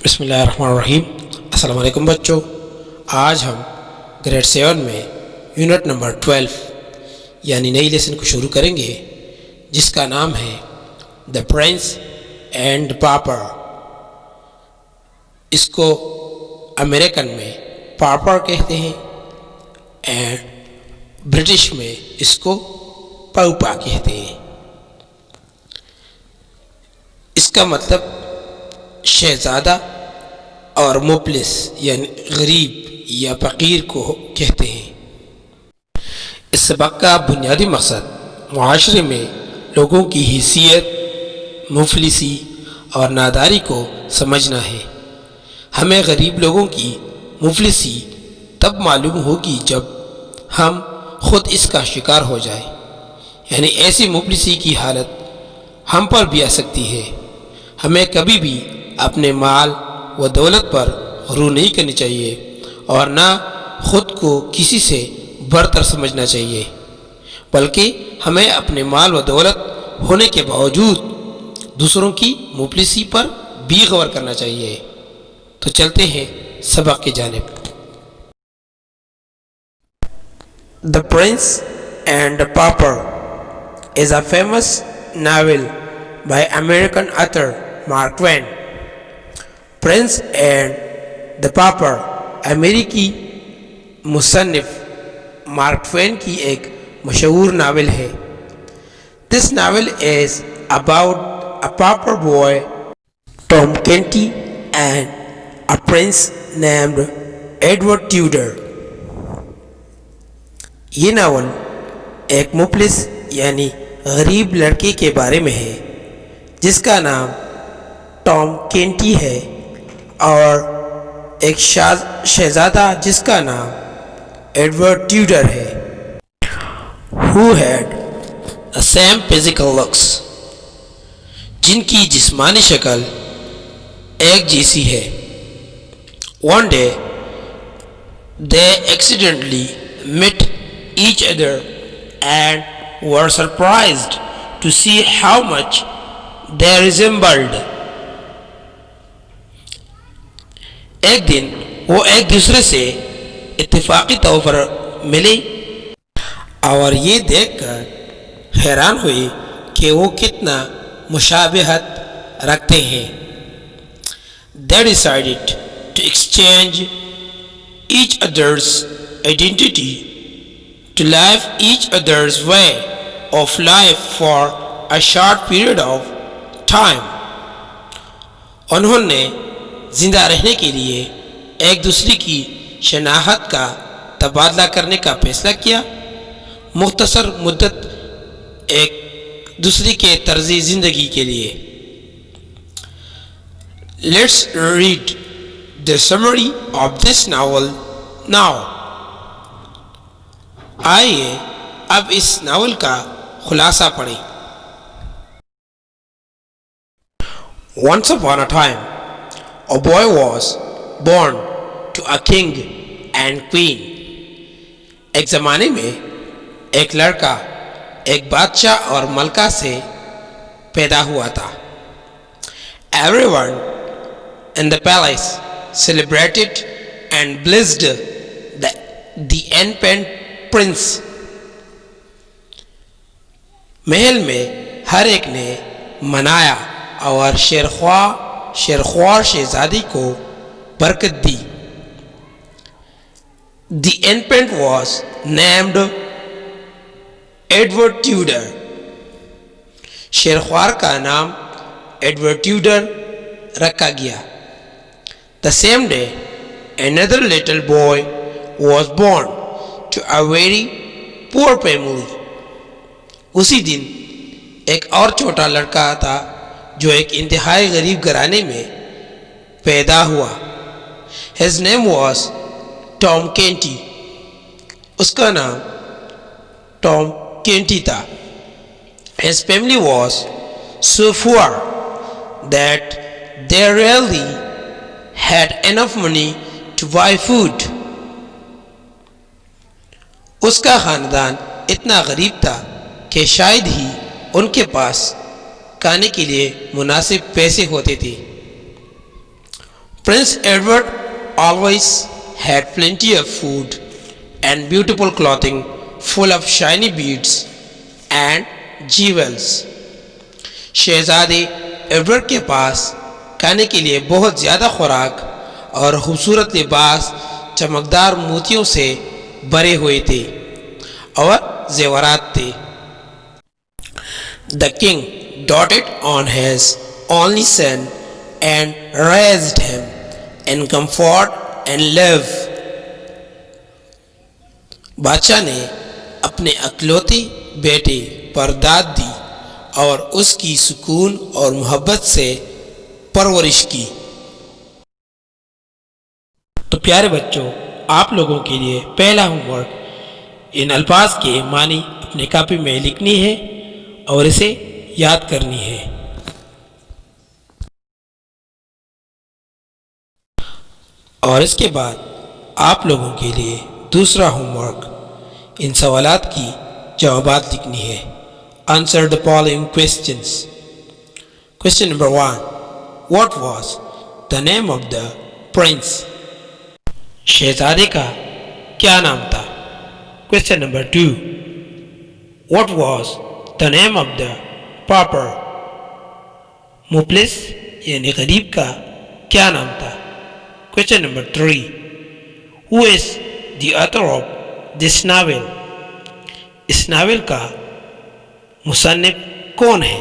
بسم اللہ الرحمن الرحیم۔ السلام علیکم بچوں، آج ہم گریڈ 7 میں یونٹ نمبر 12 یعنی نئی لیسن کو شروع کریں گے، جس کا نام ہے دا پرنس اینڈ پاپر۔ اس کو امریکن میں پاپر کہتے ہیں اینڈ برٹش میں اس کو پاپا کہتے ہیں۔ اس کا مطلب شہزادہ اور مفلس یعنی غریب یا فقیر کو کہتے ہیں۔ اس سبق کا بنیادی مقصد معاشرے میں لوگوں کی حیثیت، مفلسی اور ناداری کو سمجھنا ہے۔ ہمیں غریب لوگوں کی مفلسی تب معلوم ہوگی جب ہم خود اس کا شکار ہو جائیں، یعنی ایسی مفلسی کی حالت ہم پر بھی آ سکتی ہے۔ ہمیں کبھی بھی اپنے مال و دولت پر غرور نہیں کرنی چاہیے اور نہ خود کو کسی سے برتر سمجھنا چاہیے، بلکہ ہمیں اپنے مال و دولت ہونے کے باوجود دوسروں کی مفلسی پر بھی غور کرنا چاہیے۔ تو چلتے ہیں سبق کی جانب۔ The Prince and the Pauper is a famous novel by American author Mark Twain۔ Prince and the pauper امریکی مصنف مارک ٹوین کی ایک مشہور ناول ہے۔ This novel is about a pauper boy Tom Canty and a prince named Edward Tudor. یہ novel ایک مفلس یعنی غریب لڑکے کے بارے میں ہے جس کا نام ٹام کینٹی ہے اور ایک شہزادہ جس کا نام ایڈورڈ ٹیوڈر ہے۔ who had the same physical looks، جن کی جسمانی شکل ایک جیسی ہے۔ one day they accidentally met each other and were surprised to see how much they resembled۔ ایک دن وہ ایک دوسرے سے اتفاقی طور پر ملے اور یہ دیکھ کر حیران ہوئی کہ وہ کتنا مشابہت رکھتے ہیں۔ They decided to exchange each other's identity, to live each other's way of life for a short period of time۔ انہوں نے زندہ رہنے کے لیے ایک دوسرے کی شناخت کا تبادلہ کرنے کا فیصلہ کیا، مختصر مدت ایک دوسرے کے طرز زندگی کے لیے۔ Let's read the summary of this novel now۔ آئیے اب اس ناول کا خلاصہ پڑھیں۔ Once upon a time a boy was born to a king and queen۔ ایک زمانے میں ایک لڑکا ایک بادشاہ اور ملکہ سے پیدا ہوا تھا۔ Everyone in the palace celebrated and blessed the infant prince۔ Mahal میں ہر ایک نے منایا اور شیرخوار شہزادی کو برکت دی۔ The infant was named Edward Tudor۔ شیرخوار کا نام ایڈورڈ ٹیوڈر رکھا گیا۔ The same day another little boy was born to a very poor family۔ اسی دن ایک اور چھوٹا لڑکا تھا جو ایک انتہائی غریب گھرانے میں پیدا ہوا۔ His name was Tom Canty۔ اس کا نام ٹام کینٹی تھا۔ His family was so poor that they rarely had enough money to buy food۔ اس کا خاندان اتنا غریب تھا کہ شاید ہی ان کے پاس کھانے کے لیے مناسب پیسے ہوتے تھے۔ Prince Edward always had plenty of food and beautiful clothing full of shiny beads and jewels. شہزادے ایڈورڈ کے پاس کھانے کے لیے بہت زیادہ خوراک اور خوبصورت لباس چمکدار موتیوں سے بھرے ہوئے تھے اور زیورات تھے. The king doted on his only son and raised him in comfort and love. بادشاہ نے اپنے اکلوتے بیٹے پر داد دی اور اس کی سکون اور محبت سے پرورش کی. تو پیارے بچوں، آپ لوگوں کے لیے پہلا ہوم ورک ان الفاظ کے معنی اپنے کاپی میں لکھنی ہے اور اسے یاد کرنی ہے. اور اس کے بعد آپ لوگوں کے لیے دوسرا ہوم ورک ان سوالات کی جوابات لکھنی ہے. Answer the following questions. Question number 1. What was the name of the prince? شہزادے کا کیا نام تھا؟ Question number 2. What was the name of the pauper? مفلس یعنی غریب کا کیا نام تھا؟ Question number 3. Who is the author of this novel? اس ناول کا مصنف کون ہے؟